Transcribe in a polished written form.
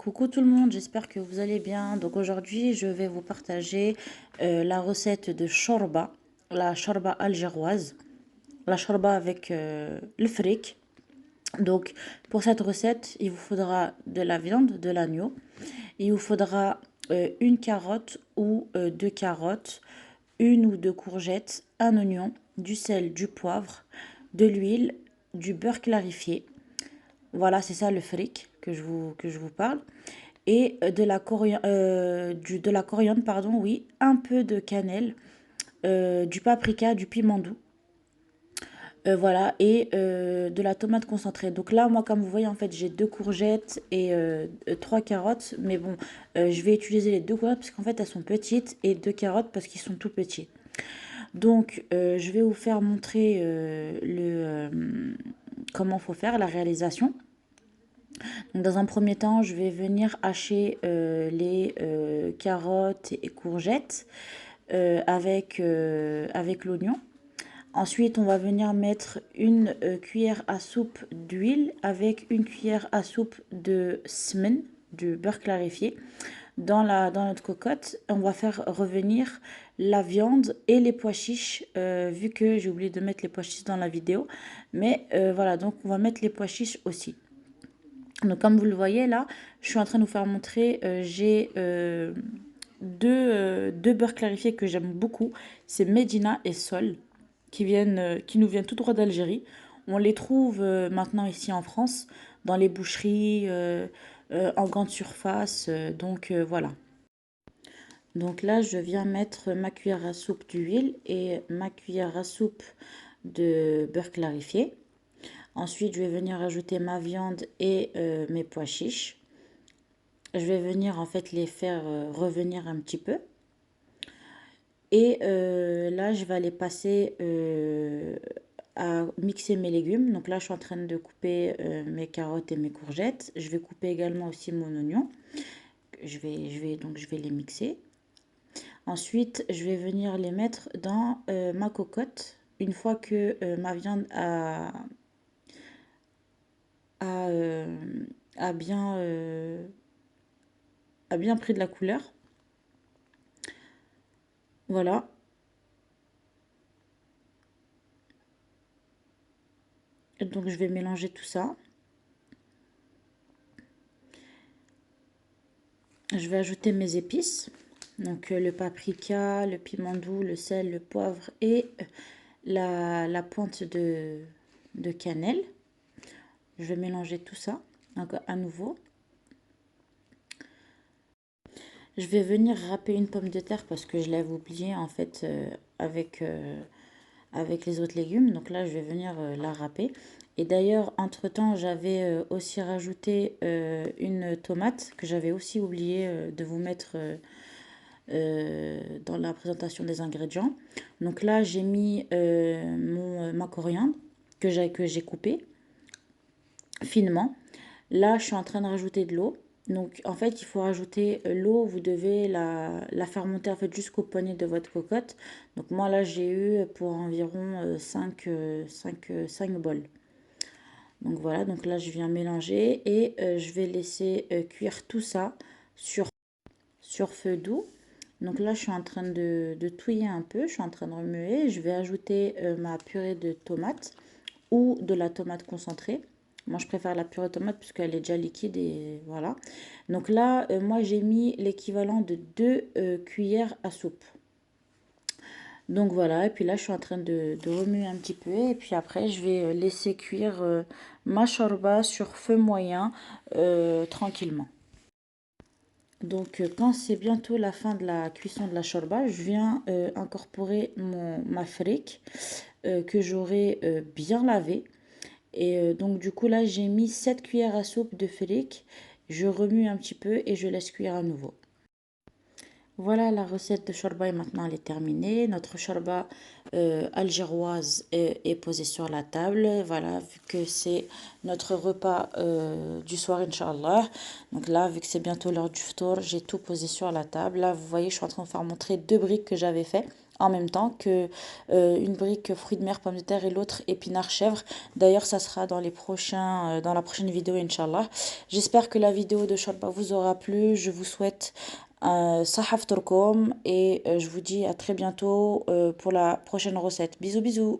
Coucou tout le monde, j'espère que vous allez bien. Donc aujourd'hui, je vais vous partager la recette de shorba, la shorba algéroise, la shorba avec le fric. Donc pour cette recette, il vous faudra de la viande, de l'agneau. Il vous faudra une carotte ou deux carottes, une ou deux courgettes, un oignon, du sel, du poivre, de l'huile, du beurre clarifié. Voilà, c'est ça le fric que je vous parle. Et de la coriandre, pardon, oui, un peu de cannelle, du paprika, du piment doux. Voilà, et de la tomate concentrée. Donc là, moi, comme vous voyez, en fait, j'ai deux courgettes et trois carottes. Mais bon, je vais utiliser les deux courgettes parce qu'en fait, elles sont petites et deux carottes parce qu'ils sont tout petits. Donc, je vais vous faire montrer comment faut faire la réalisation. Donc, dans un premier temps, je vais venir hacher les carottes et courgettes avec l'oignon. Ensuite, on va venir mettre une cuillère à soupe d'huile avec une cuillère à soupe de semen, du beurre clarifié, dans notre cocotte. On va faire revenir la viande et les pois chiches, vu que j'ai oublié de mettre les pois chiches dans la vidéo. Mais voilà, donc on va mettre les pois chiches aussi. Donc comme vous le voyez là, je suis en train de vous faire montrer, j'ai deux beurres clarifiés que j'aime beaucoup. C'est Medina et Sol, qui nous viennent tout droit d'Algérie. On les trouve maintenant ici en France, dans les boucheries, en grande surface. Voilà. Donc là, je viens mettre ma cuillère à soupe d'huile et ma cuillère à soupe de beurre clarifié. Ensuite, je vais venir ajouter ma viande et mes pois chiches. Je vais venir en fait les faire revenir un petit peu. Et là, je vais aller passer à mixer mes légumes. Donc là, je suis en train de couper mes carottes et mes courgettes. Je vais couper également aussi mon oignon. Donc je vais les mixer. Ensuite, je vais venir les mettre dans ma cocotte. Une fois que ma viande a, euh, a bien, euh, a bien pris de la couleur. Voilà. Donc je vais mélanger tout ça. Je vais ajouter mes épices. Donc le paprika, le piment doux, le sel, le poivre et la pointe de cannelle. Je vais mélanger tout ça encore à nouveau. Je vais venir râper une pomme de terre parce que je l'avais oublié en fait avec les autres légumes. Donc là, je vais venir la râper. Et d'ailleurs, entre-temps, j'avais aussi rajouté une tomate que j'avais aussi oublié de vous mettre dans la présentation des ingrédients. Donc là, j'ai mis ma coriandre que j'ai coupée finement. Là, je suis en train de rajouter de l'eau. Donc, en fait, il faut rajouter l'eau. Vous devez la faire monter en fait, jusqu'au poignet de votre cocotte. Donc, moi, là, j'ai eu pour environ 5 bols. Donc, voilà. Donc, là, je viens mélanger et je vais laisser cuire tout ça sur feu doux. Donc, là, je suis en train de touiller un peu. Je suis en train de remuer. Je vais ajouter ma purée de tomates ou de la tomate concentrée. Moi, je préfère la purée de tomate puisqu'elle est déjà liquide et voilà. Donc là, moi, j'ai mis l'équivalent de 2 cuillères à soupe. Donc voilà, et puis là, je suis en train de remuer un petit peu. Et puis après, je vais laisser cuire ma shorba sur feu moyen tranquillement. Donc quand c'est bientôt la fin de la cuisson de la shorba, je viens incorporer ma fric que j'aurai bien lavé. Et donc du coup là j'ai mis 7 cuillères à soupe de fric. Je remue un petit peu et je laisse cuire à nouveau. Voilà, la recette de shorba est maintenant elle est terminée. Notre shorba algéroise est posée sur la table. Voilà, vu que c'est notre repas du soir, Inch'Allah. Donc là, vu que c'est bientôt l'heure du ftour, j'ai tout posé sur la table. Là, vous voyez, je suis en train de faire montrer deux briques que j'avais fait. en même temps que une brique fruits de mer, pommes de terre et l'autre épinard chèvre. D'ailleurs, ça sera dans dans la prochaine vidéo, Inch'Allah. J'espère que la vidéo de Shorba vous aura plu. Je vous souhaite Sahaf Turkom et je vous dis à très bientôt pour la prochaine recette. Bisous, bisous!